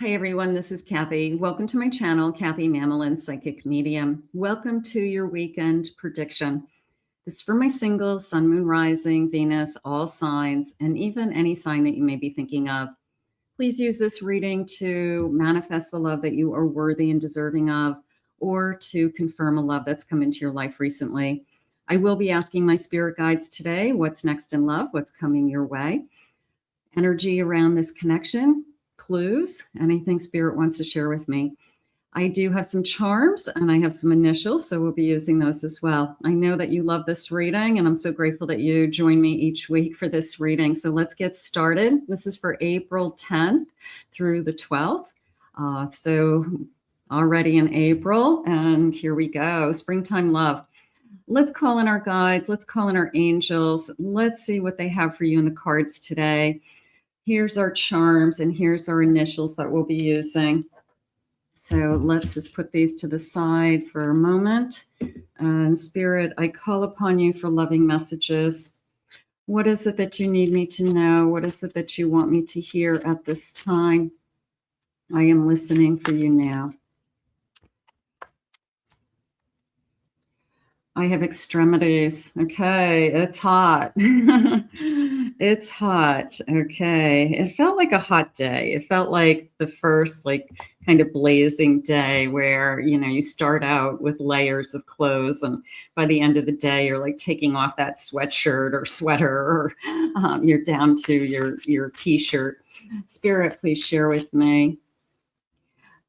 Hi everyone, this is Kathy. Welcome to my channel, Kathy Mamelin, Psychic Medium. Welcome to your weekend prediction. This is for my singles, Sun, Moon, Rising, Venus, all signs, and even any sign that you may be thinking of. Please use this reading to manifest the love that you are worthy and deserving of, or to confirm a love that's come into your life recently. I will be asking my spirit guides today, what's next in love, what's coming your way, energy around this connection, clues, anything spirit wants to share with me. I do have some charms and I have some initials, so we'll be using those as well. I know that you love this reading, and I'm so grateful that you join me each week for this reading. So let's get started. This is for April 10th through the 12th. So already in April, and here we go. Springtime love. Let's call in our guides. Let's call in our angels. Let's see what they have for you in the cards today. Here's our charms, and here's our initials that we'll be using. So let's just put these to the side for a moment. And Spirit, I call upon you for loving messages. What is it that you need me to know? What is it that you want me to hear at this time? I am listening for you now. I have extremities. Okay, it's hot. It's hot. Okay. It felt like a hot day. It felt like the first kind of blazing day where, you start out with layers of clothes, and by the end of the day, you're like taking off that sweatshirt or sweater, or you're down to your t-shirt. Spirit, please share with me.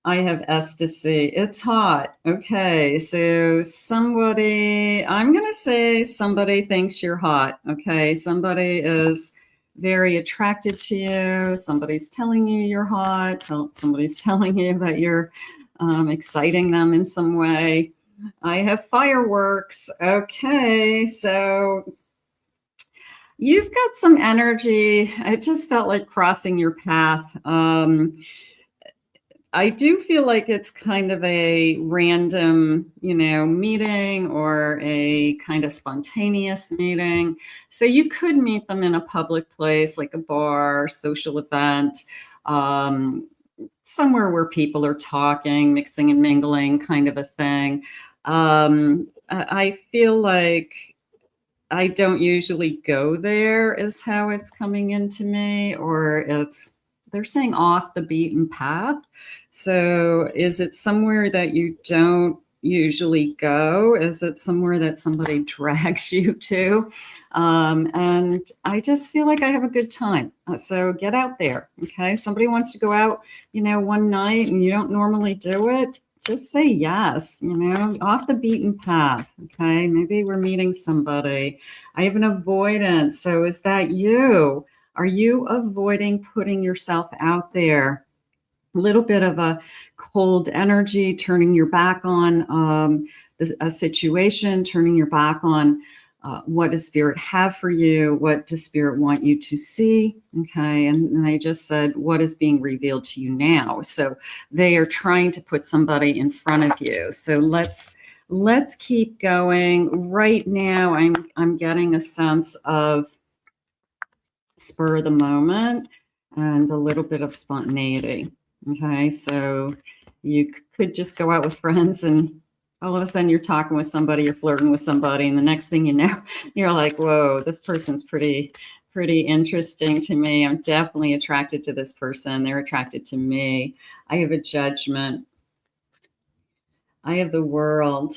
I have ecstasy. It's hot. Okay, so I'm going to say somebody thinks you're hot. Okay, somebody is very attracted to you. Somebody's telling you you're hot. Somebody's telling you that you're exciting them in some way. I have fireworks. Okay, so you've got some energy. It just felt like crossing your path. I do feel like it's kind of a random, meeting, or a kind of spontaneous meeting. So you could meet them in a public place, like a bar, social event, somewhere where people are talking, mixing and mingling, kind of a thing. I feel like I don't usually go there, is how it's coming into me, or they're saying off the beaten path. So is it somewhere that you don't usually go? Is it somewhere that somebody drags you to? And I just feel like I have a good time. So get out there. Okay. Somebody wants to go out, one night, and you don't normally do it. Just say yes, off the beaten path. Okay. Maybe we're meeting somebody. I have an avoidance. So is that you? Are you avoiding putting yourself out there? A little bit of a cold energy, turning your back on a situation, turning your back on what does Spirit have for you? What does Spirit want you to see? Okay, and I just said, what is being revealed to you now? So they are trying to put somebody in front of you. So let's keep going. Right now, I'm getting a sense of spur of the moment and a little bit of spontaneity. Okay, so you could just go out with friends, and all of a sudden you're talking with somebody, you're flirting with somebody, and the next thing you know, you're like, whoa, this person's pretty interesting to me. I'm definitely attracted to this person. They're attracted to me. I have a judgment. I have the World.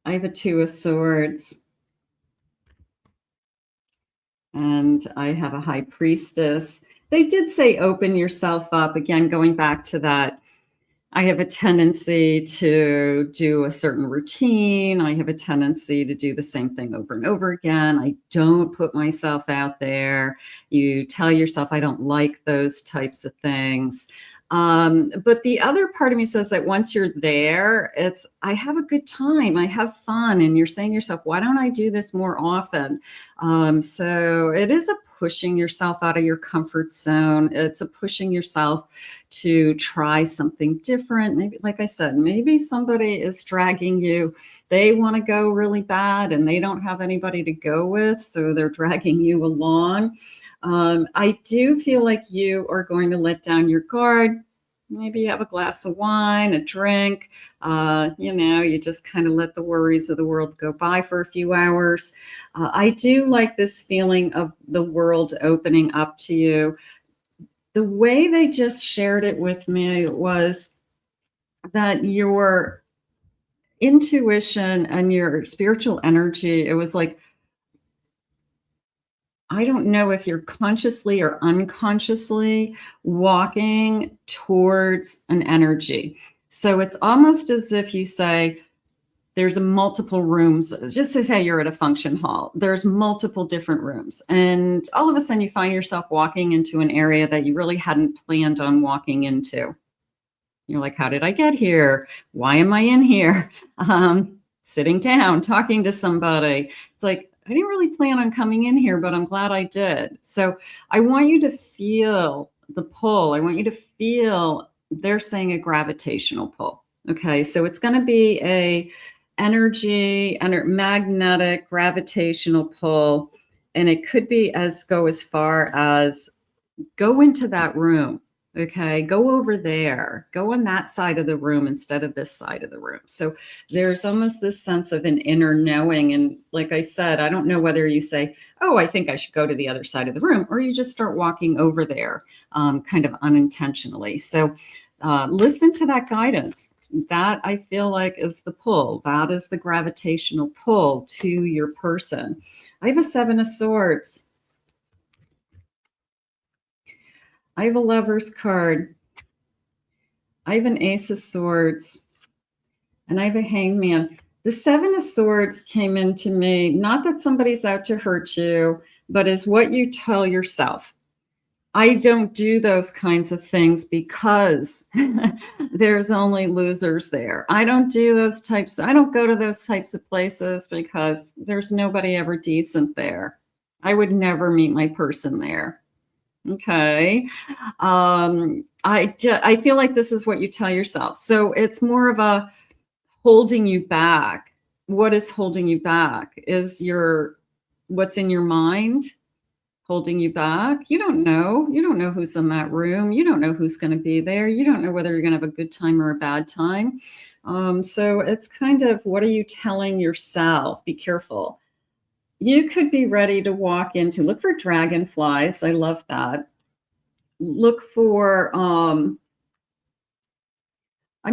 I have a Two of Swords. And I have a High Priestess. They did say open yourself up. Again, going back to that, I have a tendency to do a certain routine. I have a tendency to do the same thing over and over again. I don't put myself out there. You tell yourself, I don't like those types of things. But the other part of me says that once you're there, I have a good time. I have fun. And you're saying to yourself, why don't I do this more often? So it is a pushing yourself out of your comfort zone. It's a pushing yourself to try something different. Maybe, like I said, maybe somebody is dragging you. They want to go really bad and they don't have anybody to go with, so they're dragging you along. I do feel like you are going to let down your guard. Maybe you have a glass of wine, a drink, you just kind of let the worries of the world go by for a few hours. I do like this feeling of the world opening up to you. The way they just shared it with me was that your intuition and your spiritual energy, it was like, I don't know if you're consciously or unconsciously walking towards an energy. So it's almost as if you say, there's multiple rooms, just to say you're at a function hall, there's multiple different rooms. And all of a sudden you find yourself walking into an area that you really hadn't planned on walking into. You're like, how did I get here? Why am I in here? Sitting down, talking to somebody. It's like, I didn't really plan on coming in here, but I'm glad I did. So I want you to feel the pull. I want you to feel, they're saying a gravitational pull. Okay, so it's going to be a magnetic gravitational pull. And it could be go as far as go into that room. Okay, go over there, go on that side of the room instead of this side of the room. So there's almost this sense of an inner knowing. And like I said, I don't know whether you say, oh, I think I should go to the other side of the room, or you just start walking over there kind of unintentionally. So listen to that guidance. That I feel like is the pull. That is the gravitational pull to your person. I have a 7 of Swords. I have a Lover's card. I have an Ace of Swords. And I have a Hangman. The 7 of Swords came into me, not that somebody's out to hurt you, but is what you tell yourself. I don't do those kinds of things because there's only losers there. I don't do those types. I don't go to those types of places because there's nobody ever decent there. I would never meet my person there. Okay. I feel like this is what you tell yourself. So it's more of a holding you back. What is holding you back? Is what's in your mind holding you back? You don't know. You don't know who's in that room. You don't know who's going to be there. You don't know whether you're going to have a good time or a bad time. So it's kind of, what are you telling yourself? Be careful. You could be ready to walk into, look for dragonflies. I love that. Look for, I'm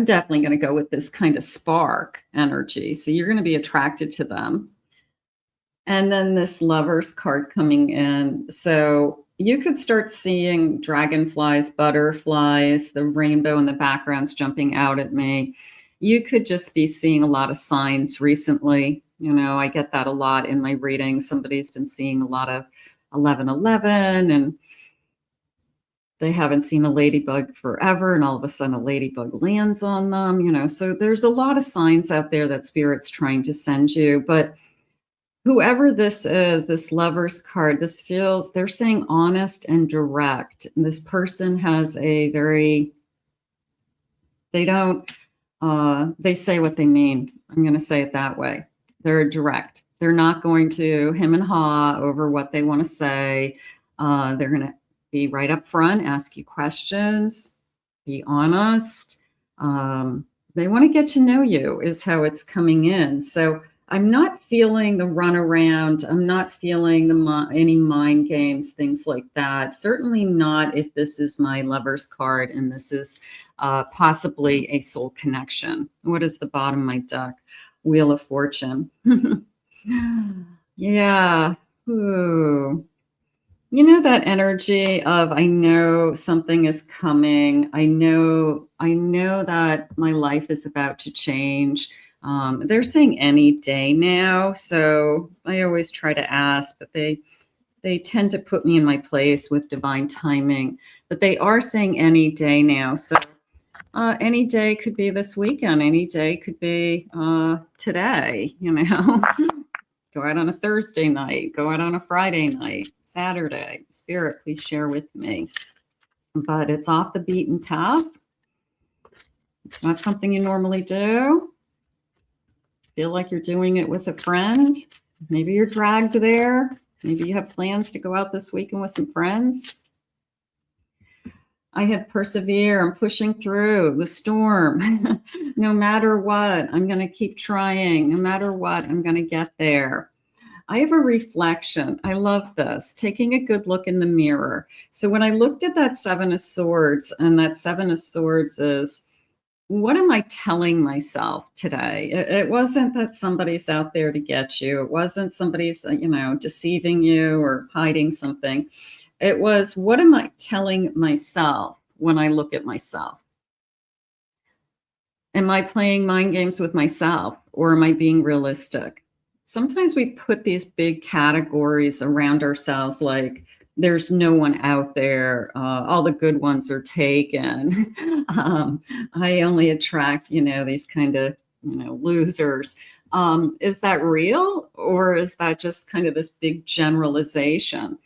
definitely going to go with this kind of spark energy. So you're going to be attracted to them. And then this Lover's card coming in. So you could start seeing dragonflies, butterflies, the rainbow in the background's jumping out at me. You could just be seeing a lot of signs recently. I get that a lot in my readings. Somebody's been seeing a lot of 1111 and they haven't seen a ladybug forever. And all of a sudden a ladybug lands on them, so there's a lot of signs out there that Spirit's trying to send you. But whoever this is, this Lover's card, they're saying honest and direct. And this person has they say what they mean. I'm going to say it that way. They're direct. They're not going to hem and haw over what they want to say. They're going to be right up front, ask you questions, be honest. They want to get to know you is how it's coming in. So I'm not feeling the runaround. I'm not feeling any mind games, things like that. Certainly not if this is my Lover's card and this is possibly a soul connection. What is the bottom of my deck? Wheel of Fortune. Yeah. Ooh. That energy of, I know something is coming. I know that my life is about to change. They're saying any day now. So I always try to ask, but they tend to put me in my place with divine timing, but they are saying any day now. So any day could be this weekend. Any day could be today, Go out on a Thursday night. Go out on a Friday night, Saturday. Spirit, please share with me. But it's off the beaten path. It's not something you normally do. Feel like you're doing it with a friend. Maybe you're dragged there. Maybe you have plans to go out this weekend with some friends. I have persevere. I'm pushing through the storm. No matter what, I'm going to keep trying. No matter what, I'm going to get there. I have a reflection. I love this. Taking a good look in the mirror. So when I looked at that Seven of Swords, and that Seven of Swords is, what am I telling myself today? It wasn't that somebody's out there to get you. It wasn't somebody's, deceiving you or hiding something. It was, what am I telling myself when I look at myself? Am I playing mind games with myself, or am I being realistic? Sometimes we put these big categories around ourselves, like there's no one out there. All the good ones are taken. I only attract, these kind of, losers. Is that real, or is that just kind of this big generalization?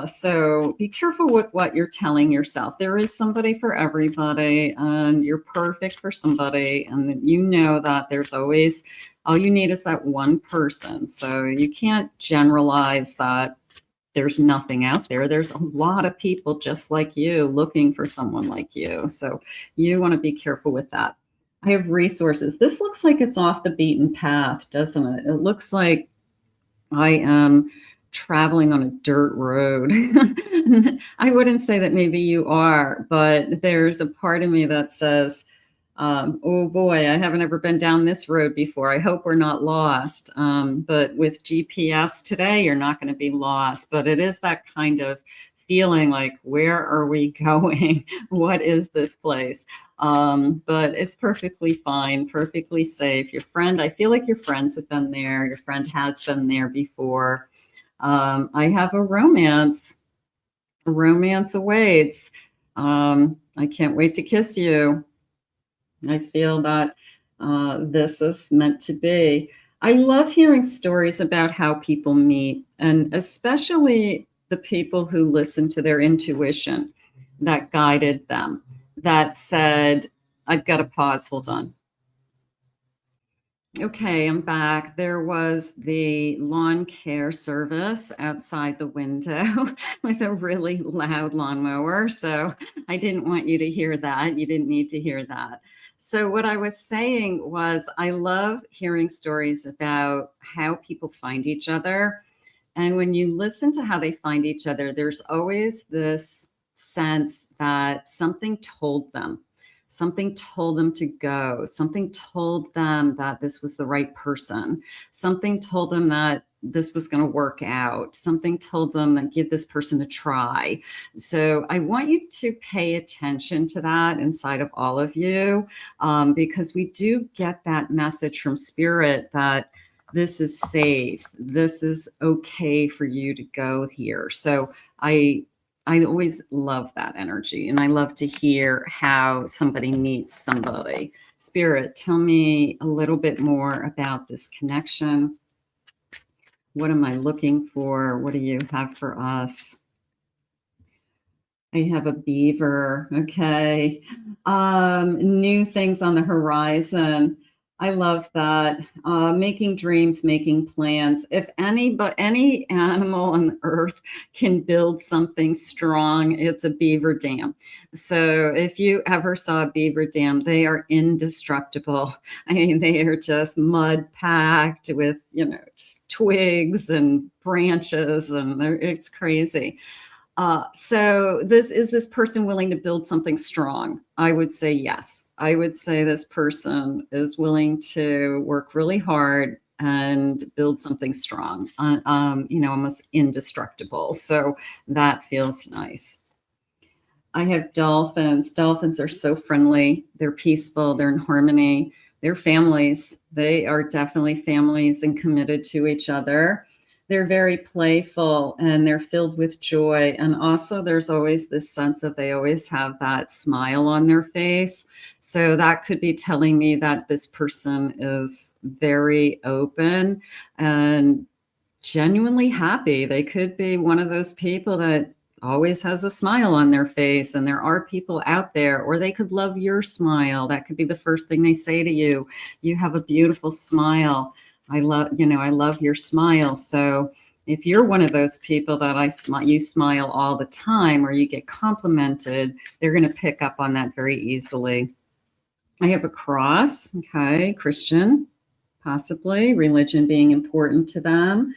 So be careful with what you're telling yourself. There is somebody for everybody, and you're perfect for somebody. And you know that there's always, all you need is that one person. So you can't generalize that there's nothing out there. There's a lot of people just like you looking for someone like you. So you want to be careful with that. I have resources. This looks like it's off the beaten path, doesn't it? It looks like I am traveling on a dirt road. I wouldn't say that maybe you are, but there's a part of me that says, oh boy, I haven't ever been down this road before. I hope we're not lost. But with GPS today, you're not going to be lost. But it is that kind of feeling like, where are we going? What is this place? But it's perfectly fine, perfectly safe. Your friend, I feel like your friends have been there. Your friend has been there before. I have a romance. A romance awaits. I can't wait to kiss you. I feel that this is meant to be. I love hearing stories about how people meet, and especially the people who listen to their intuition that guided them, that said, I've got to pause, hold on. Okay, I'm back. There was the lawn care service outside the window with a really loud lawnmower. So I didn't want you to hear that. You didn't need to hear that. So what I was saying was, I love hearing stories about how people find each other. And when you listen to how they find each other, there's always this sense that something told them. Something told them to go. Something told them that this was the right person. Something told them that this was going to work out. Something told them that give this person a try. So I want you to pay attention to that inside of all of you, because we do get that message from spirit that this is safe. This is okay for you to go here. So I always love that energy, and I love to hear how somebody meets somebody. Spirit, tell me a little bit more about this connection. What am I looking for? What do you have for us? I have a beaver. Okay. New things on the horizon. I love that. Making dreams, making plans. If any animal on earth can build something strong, it's a beaver dam. So if you ever saw a beaver dam, they are indestructible. I mean, they are just mud packed with, twigs and branches, and it's crazy. So is this person willing to build something strong? I would say yes. I would say this person is willing to work really hard and build something strong, almost indestructible. So that feels nice. I have dolphins. Dolphins are so friendly. They're peaceful. They're in harmony. They're families. They are definitely families and committed to each other. They're very playful, and they're filled with joy. And also there's always this sense of they always have that smile on their face. So that could be telling me that this person is very open and genuinely happy. They could be one of those people that always has a smile on their face, and there are people out there, or they could love your smile. That could be the first thing they say to you. You have a beautiful smile. I love your smile. So if you're one of those people that you smile all the time, or you get complimented, they're going to pick up on that very easily. I have a cross. Okay. Christian, possibly religion being important to them.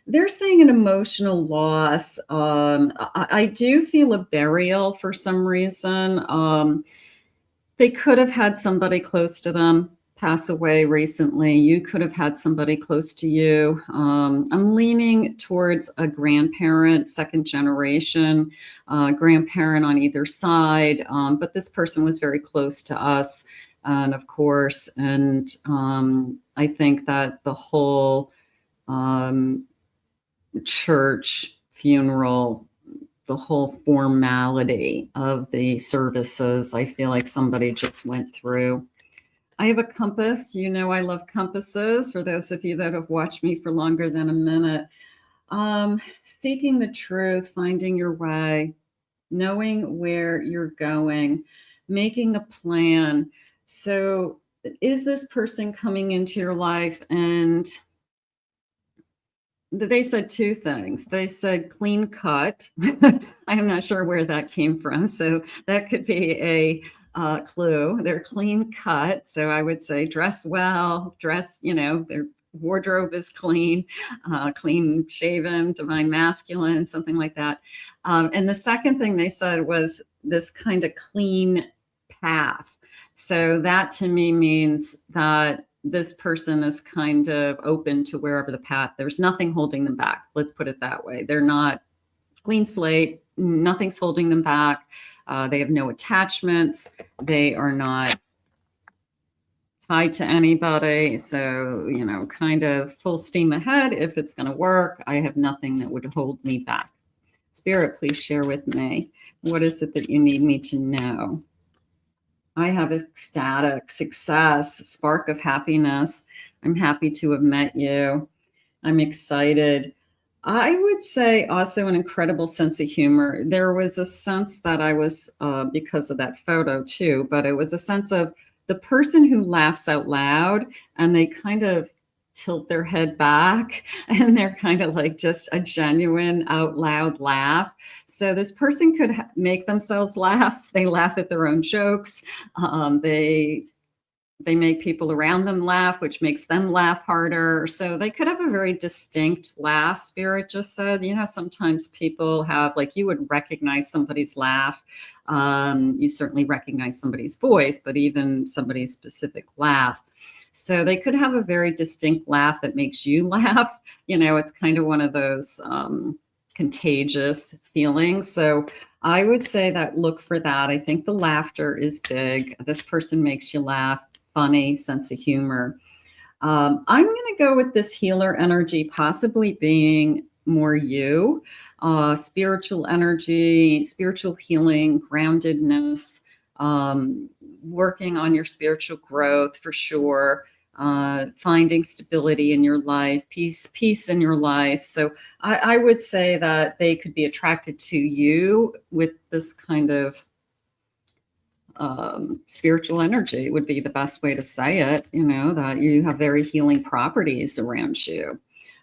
They're saying an emotional loss. I do feel a burial for some reason. They could have had somebody close to them pass away recently. You could have had somebody close to you. I'm leaning towards a grandparent, second generation, grandparent on either side. But this person was very close to us. And of course, I think that the whole church funeral, the whole formality of the services, I feel like somebody just went through. I have a compass. You know, I love compasses, for those of you that have watched me for longer than a minute. Seeking the truth, finding your way, knowing where you're going, making a plan. So is this person coming into your life? And they said two things. They said clean cut. I'm not sure where that came from. So that could be a clue. They're clean cut. So I would say dress well, their wardrobe is clean, clean shaven, divine masculine, something like that. And the second thing they said was this kind of clean path. So that to me means that this person is kind of open to wherever the path, there's nothing holding them back. Let's put it that way. They're not clean slate. Nothing's holding them back. They have no attachments. They are not tied to anybody. So, kind of full steam ahead. If it's going to work, I have nothing that would hold me back. Spirit, please share with me. What is it that you need me to know? I have ecstatic, success, spark of happiness. I'm happy to have met you. I'm excited. I would say also an incredible sense of humor. There was a sense that I was, because of that photo too, but it was a sense of the person who laughs out loud and they kind of tilt their head back and they're kind of like just a genuine out loud laugh. So this person could make themselves laugh. They laugh at their own jokes. They make people around them laugh, which makes them laugh harder. So they could have a very distinct laugh. Spirit just said, sometimes people have, like, you would recognize somebody's laugh. You certainly recognize somebody's voice, but even somebody's specific laugh. So they could have a very distinct laugh that makes you laugh. It's kind of one of those contagious feelings. So I would say that look for that. I think the laughter is big. This person makes you laugh. Funny sense of humor. I'm going to go with this healer energy, possibly being more you, spiritual energy, spiritual healing, groundedness, working on your spiritual growth for sure, finding stability in your life, peace in your life. So I would say that they could be attracted to you with this kind of spiritual energy would be the best way to say it, that you have very healing properties around you.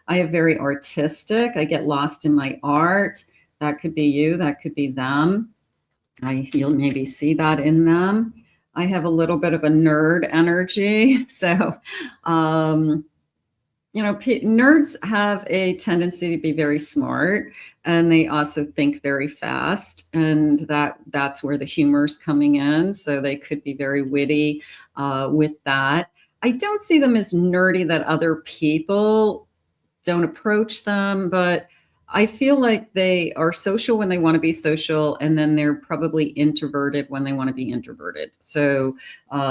I have very artistic. I get lost in my art. That could be you. That could be them. You'll maybe see that in them. I have a little bit of a nerd energy. So, nerds have a tendency to be very smart, and they also think very fast, and that's where the humor is coming in. So they could be very witty with that. I don't see them as nerdy that other people don't approach them, but I feel like they are social when they want to be social, and then they're probably introverted when they want to be introverted. So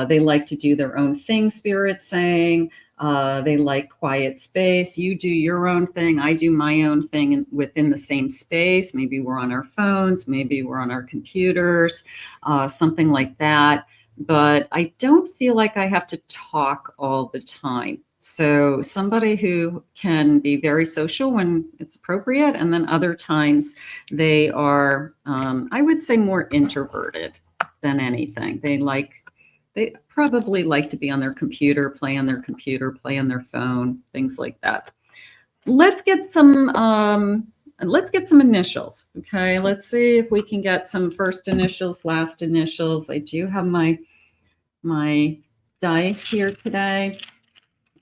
they like to do their own thing, Spirit's saying. They like quiet space. You do your own thing. I do my own thing within the same space. Maybe we're on our phones. Maybe we're on our computers, something like that. But I don't feel like I have to talk all the time. So somebody who can be very social when it's appropriate, and then other times they are, I would say, more introverted than anything. They probably like to be on their computer, play on their computer, play on their phone, things like that. Let's get some initials. Okay, let's see if we can get some first initials, last initials. I do have my dice here today.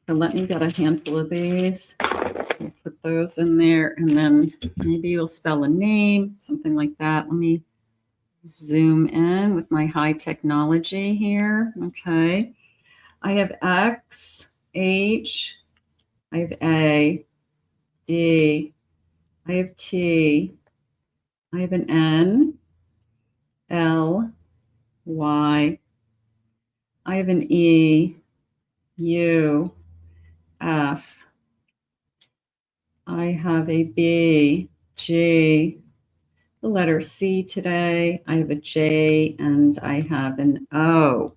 So let me get a handful of these. I'll put those in there, and then maybe you'll spell a name, something like that. Let me zoom in with my high technology here. Okay. I have X, H, I have A, D, I have T, I have an N, L, Y, I have an E, U, F, I have a B, G, the letter C today, I have a J, and I have an O.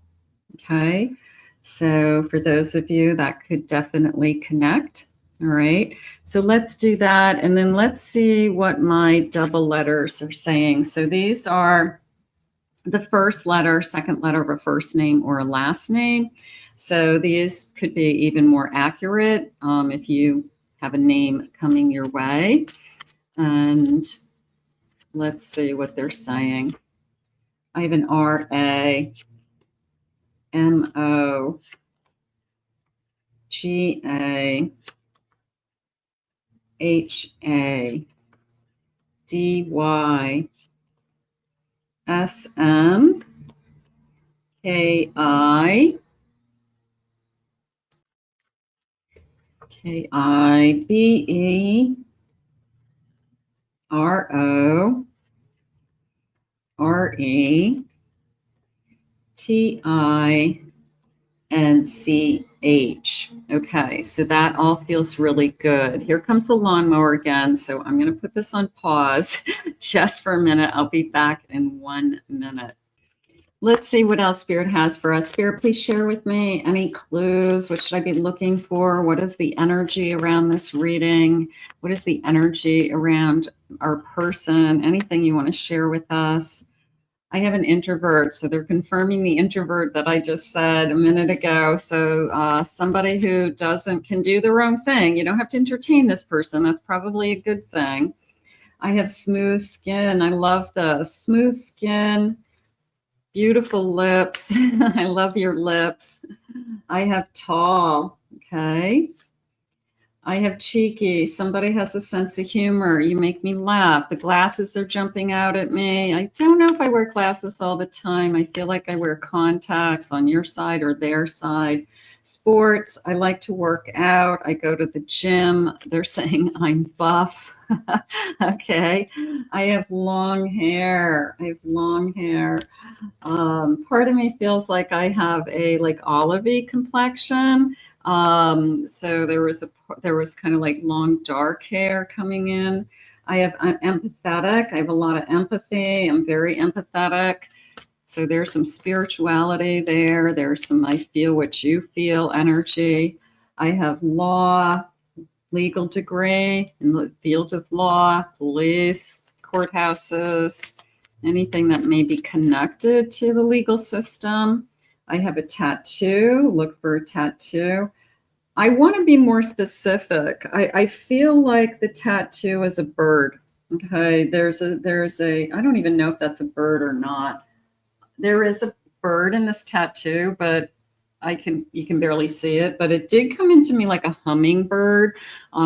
Okay, so for those of you that could definitely connect. All right, so let's do that, and then let's see what my double letters are saying. So these are the first letter, second letter of a first name or a last name. So these could be even more accurate if you have a name coming your way. And let's see what they're saying. I have an R, A, M, O, G, A, H, A, D, Y, S, M, K, I, K, I, B, E, R, O, R, E, T, I, and C, H. Okay, so that all feels really good. Here comes the lawnmower again. So I'm going to put this on pause just for a minute. I'll be back in 1 minute. Let's see what else Spirit has for us. Spirit, please share with me any clues. What should I be looking for? What is the energy around this reading? What is the energy around our person? Anything you want to share with us? I have an introvert, so they're confirming the introvert that I just said a minute ago. So somebody who can do their own thing. You don't have to entertain this person. That's probably a good thing. I have smooth skin. I love this. Smooth skin, beautiful lips. I love your lips. I have tall. Okay. I have cheeky. Somebody has a sense of humor. You make me laugh. The glasses are jumping out at me. I don't know if I wear glasses all the time. I feel like I wear contacts on your side or their side. Sports. I like to work out. I go to the gym. They're saying I'm buff. Okay. I have long hair. Part of me feels like I have a olivey complexion. So there was kind of like long dark hair coming in. I'm empathetic. I have a lot of empathy. I'm very empathetic. So there's some spirituality there. There's some I feel what you feel energy. I have legal degree in the field of law, police, courthouses, anything that may be connected to the legal system. I have a tattoo. Look for a tattoo. I want to be more specific. I feel like the tattoo is a bird. Okay, there's a. I don't even know if that's a bird or not. There is a bird in this tattoo, but you can barely see it. But it did come into me like a hummingbird.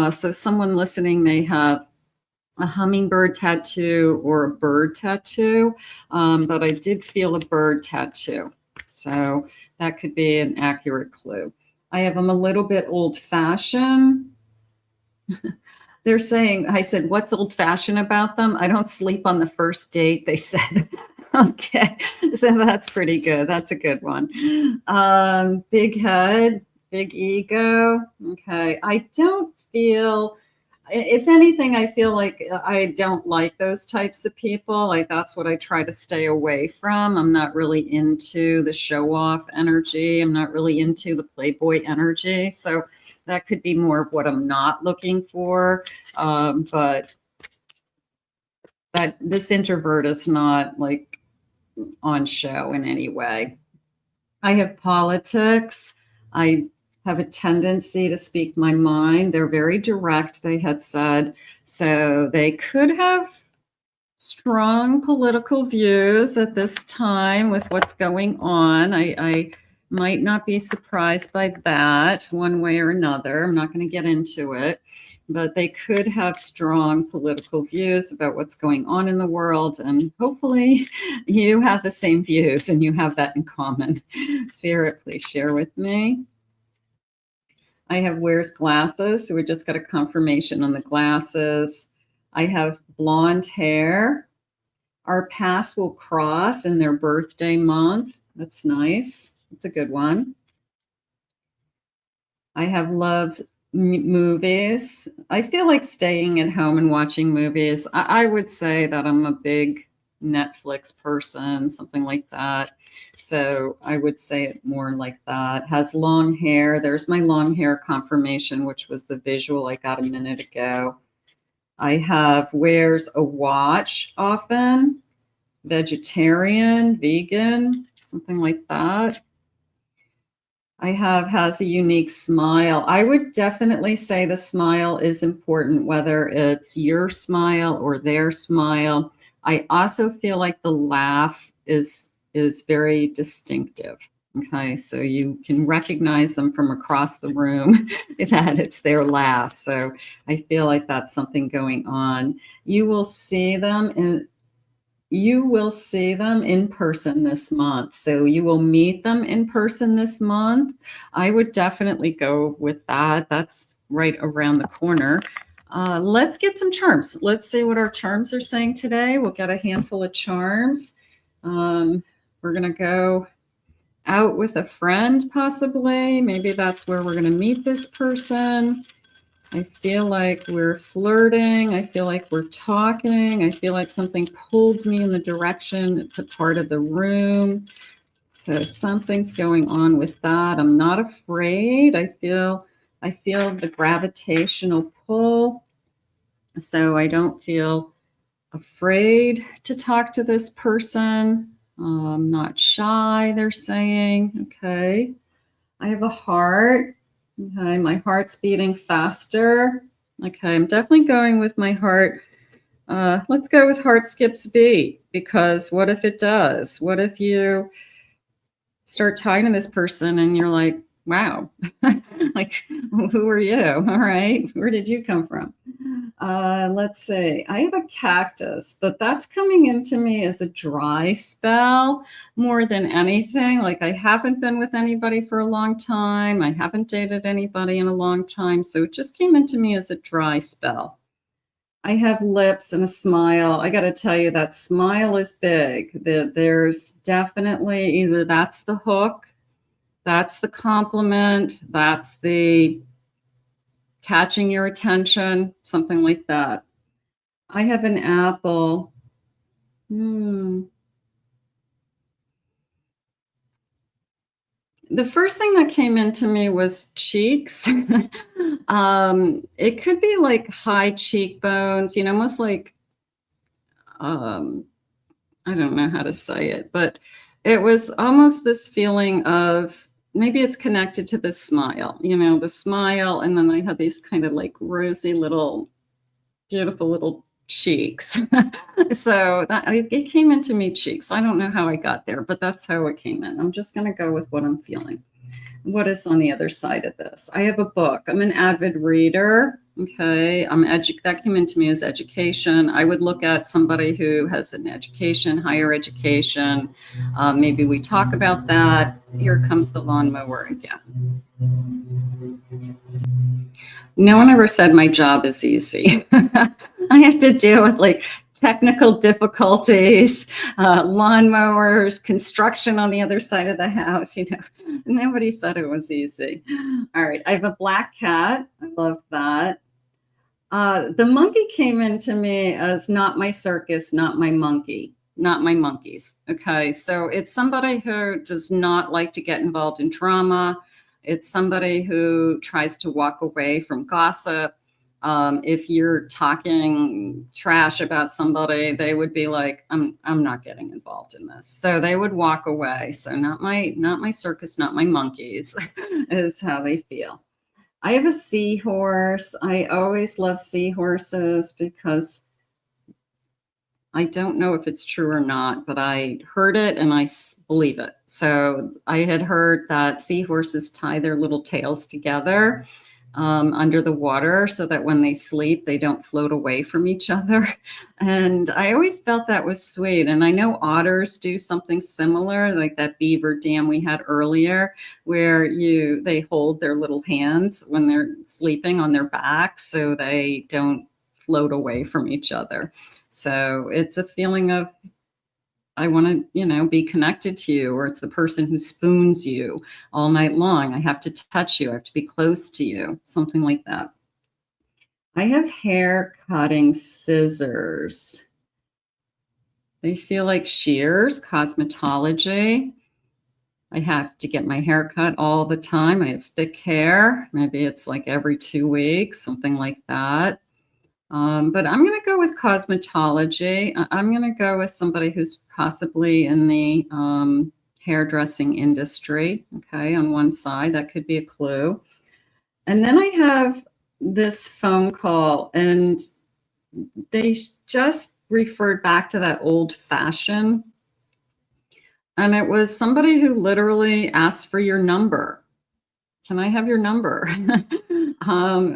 So someone listening may have a hummingbird tattoo or a bird tattoo, but I did feel a bird tattoo. So that could be an accurate clue. I'm a little bit old-fashioned. They're saying, I said, what's old-fashioned about them? I don't sleep on the first date, they said. Okay, so that's pretty good. That's a good one. Big head, big ego. Okay, I don't feel... If anything, I feel like I don't like those types of people. Like that's what I try to stay away from. I'm not really into the show off energy. I'm not really into the playboy energy. So that could be more of what I'm not looking for. But that this introvert is not like on show in any way. I have politics. I have a tendency to speak my mind. They're very direct, they had said. So they could have strong political views at this time with what's going on. I might not be surprised by that one way or another. I'm not going to get into it, but they could have strong political views about what's going on in the world. And hopefully you have the same views and you have that in common. Spirit, please share with me. I have wears glasses, so we just got a confirmation on the glasses. I have blonde hair. Our paths will cross in their birthday month. That's nice. That's a good one. I have loves movies. I feel like staying at home and watching movies. I would say that I'm a big Netflix person, something like that. So I would say it more like that. Has long hair. There's my long hair confirmation, which was the visual I got a minute ago. I have wears a watch often, vegetarian, vegan, something like that. I has a unique smile. I would definitely say the smile is important, whether it's your smile or their smile. I also feel like the laugh is very distinctive. Okay, so you can recognize them from across the room that it's their laugh. So I feel like that's something going on. You will see them in person this month. So you will meet them in person this month. I would definitely go with that. That's right around the corner. Let's get some charms. Let's see what our charms are saying today. We'll get a handful of charms. We're going to go out with a friend, possibly. Maybe that's where we're going to meet this person. I feel like we're flirting. I feel like we're talking. I feel like something pulled me in the direction to part of the room. So something's going on with that. I'm not afraid. I feel the gravitational pull. So I don't feel afraid to talk to this person. I'm not shy, they're saying. Okay. I have a heart. Okay, my heart's beating faster. Okay, I'm definitely going with my heart. Let's go with heart skips beat, because what if it does? What if you start talking to this person and you're like, wow, like, who are you? All right, where did you come from? Let's see. I have a cactus, but that's coming into me as a dry spell more than anything. Like, I haven't been with anybody for a long time. I haven't dated anybody in a long time. So it just came into me as a dry spell. I have lips and a smile. I got to tell you, that smile is big. There's definitely either that's the hook, that's the compliment, that's the catching your attention, something like that. I have an apple. The first thing that came into me was cheeks. It could be like high cheekbones, almost like, I don't know how to say it, but it was almost this feeling of, maybe it's connected to the smile, the smile. And then I had these kind of like rosy little, beautiful little cheeks. So it came into me cheeks. I don't know how I got there, but that's how it came in. I'm just going to go with what I'm feeling. What is on the other side of this? I have a book. I'm an avid reader. Okay. That came into me as education. I would look at somebody who has an education, higher education. Maybe we talk about that. Here comes the lawnmower again. No one ever said my job is easy. I have to deal with like technical difficulties, lawnmowers, construction on the other side of the house. Nobody said it was easy. All right. I have a black cat. I love that. The monkey came into me as not my circus, not my monkey, not my monkeys. Okay. So it's somebody who does not like to get involved in drama. It's somebody who tries to walk away from gossip. If you're talking trash about somebody, they would be like, I'm not getting involved in this. So they would walk away. So not my circus, not my monkeys is how they feel. I have a seahorse. I always love seahorses because I don't know if it's true or not, but I heard it and I believe it. So I had heard that seahorses tie their little tails together under the water so that when they sleep, they don't float away from each other. And I always felt that was sweet. And I know otters do something similar, like that beaver dam we had earlier, where they hold their little hands when they're sleeping on their back so they don't float away from each other. So it's a feeling of, I want to, be connected to you, or it's the person who spoons you all night long. I have to touch you. I have to be close to you, something like that. I have hair cutting scissors. They feel like shears, cosmetology. I have to get my hair cut all the time. I have thick hair. Maybe it's like every 2 weeks, something like that. But I'm going to go with cosmetology. I'm going to go with somebody who's possibly in the hairdressing industry. Okay, on one side, that could be a clue. And then I have this phone call, and they just referred back to that old fashioned. And it was somebody who literally asked for your number. Can I have your number?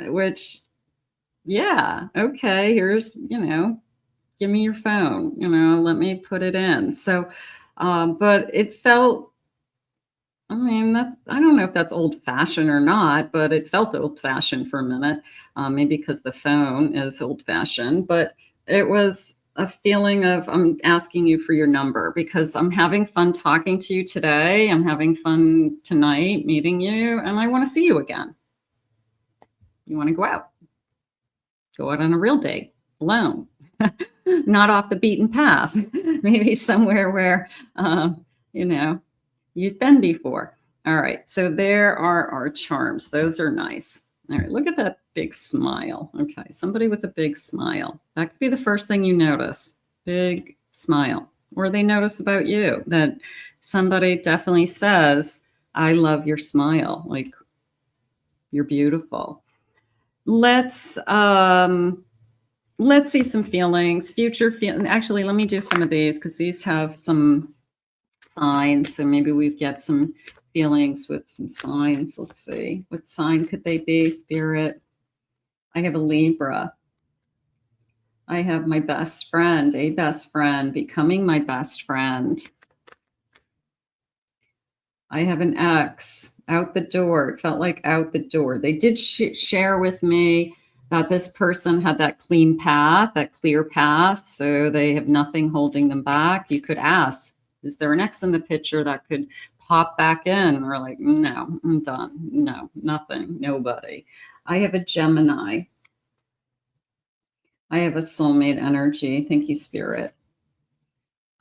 Which, yeah, okay, here's, give me your phone, let me put it in. So, but it felt, I don't know if that's old fashioned or not, but it felt old fashioned for a minute, maybe because the phone is old fashioned, but it was a feeling of, I'm asking you for your number because I'm having fun talking to you today. I'm having fun tonight meeting you, and I want to see you again. You want to go out on a real date alone, not off the beaten path, maybe somewhere where, you've been before. All right. So there are our charms. Those are nice. All right. Look at that big smile. Okay. Somebody with a big smile. That could be the first thing you notice. Big smile. Or they notice about you that somebody definitely says, I love your smile. Like, you're beautiful. Let's see some feelings, future feeling. Actually, let me do some of these because these have some signs. So maybe we get some feelings with some signs. Let's see. What sign could they be, Spirit? I have a Libra. I have my best friend, a best friend, becoming my best friend. I have an ex, out the door. It felt like out the door. They did share with me that this person had that clean path, that clear path. So they have nothing holding them back. You could ask, is there an ex in the picture that could pop back in? We're like, no, I'm done. No, nothing, nobody. I have a Gemini. I have a soulmate energy. Thank you, Spirit.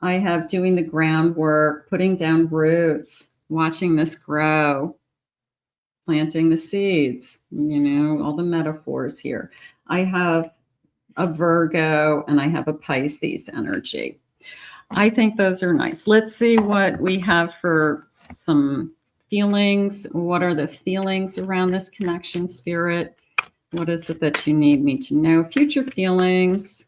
I have doing the groundwork, putting down roots, watching this grow, planting the seeds, all the metaphors here. I have a Virgo and I have a Pisces energy. I think those are nice. Let's see what we have for some feelings. What are the feelings around this connection, Spirit? What is it that you need me to know? Future feelings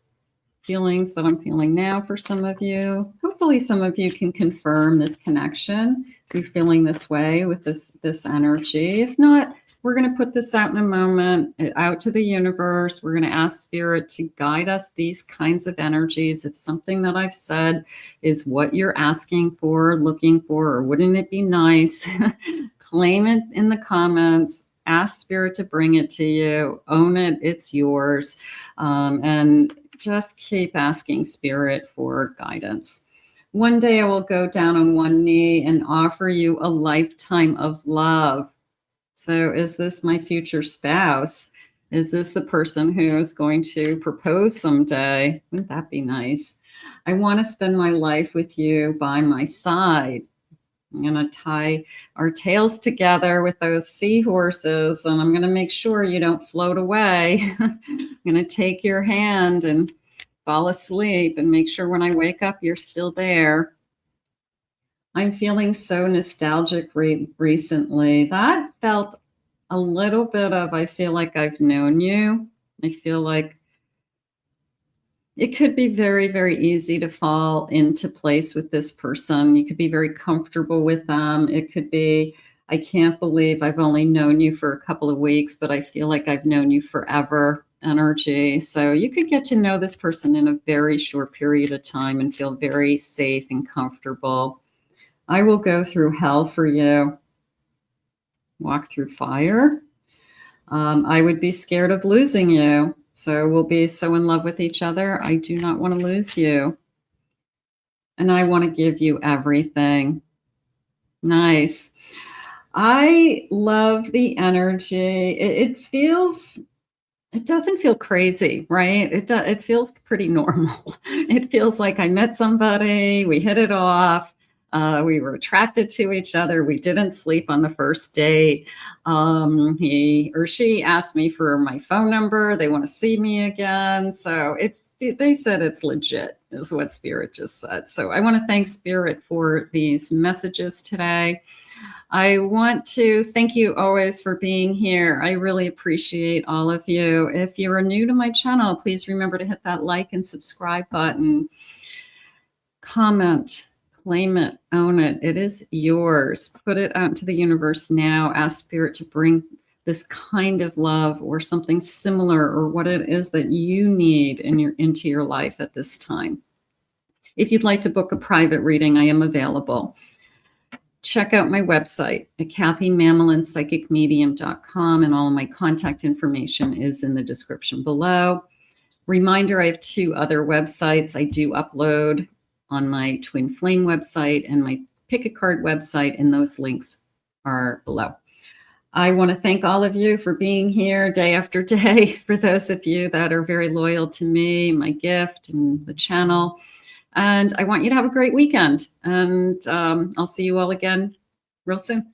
that I'm feeling now for some of you. Hopefully some of you can confirm this connection. You're feeling this way with this energy. If not, we're going to put this out in a moment, out to the universe. We're going to ask Spirit to guide us these kinds of energies. If something that I've said is what you're asking for, looking for, or wouldn't it be nice, claim it in the comments. Ask Spirit to bring it to you. Own it. It's yours. And just keep asking Spirit for guidance. One day I will go down on one knee and offer you a lifetime of love. So is this my future spouse? Is this the person who is going to propose someday? Wouldn't that be nice? I want to spend my life with you by my side. I'm going to tie our tails together with those seahorses, and I'm going to make sure you don't float away. I'm going to take your hand and fall asleep and make sure when I wake up, you're still there. I'm feeling so nostalgic recently. That felt a little bit of, I feel like I've known you. I feel like it could be very, very easy to fall into place with this person. You could be very comfortable with them. It could be, I can't believe I've only known you for a couple of weeks, but I feel like I've known you forever energy. So you could get to know this person in a very short period of time and feel very safe and comfortable. I will go through hell for you. Walk through fire. I would be scared of losing you. So we'll be so in love with each other. I do not want to lose you. And I want to give you everything. Nice. I love the energy. It doesn't feel crazy, right? It feels pretty normal. It feels like I met somebody, we hit it off. We were attracted to each other. We didn't sleep on the first date. He or she asked me for my phone number. They want to see me again. So they said it's legit, is what Spirit just said. So I want to thank Spirit for these messages today. I want to thank you always for being here. I really appreciate all of you. If you are new to my channel, please remember to hit that like and subscribe button. Comment. Claim it, own it. It is yours. Put it out into the universe now. Ask Spirit to bring this kind of love or something similar, or what it is that you need into your life at this time. If you'd like to book a private reading, I am available. Check out my website at KathyMamelinPsychicMedium.com, and all of my contact information is in the description below. Reminder, I have 2 other websites. I do upload on my Twin Flame website and my Pick a Card website, and those links are below. I want to thank all of you for being here day after day. For those of you that are very loyal to me, my gift, and the channel. And I want you to have a great weekend. And I'll see you all again real soon.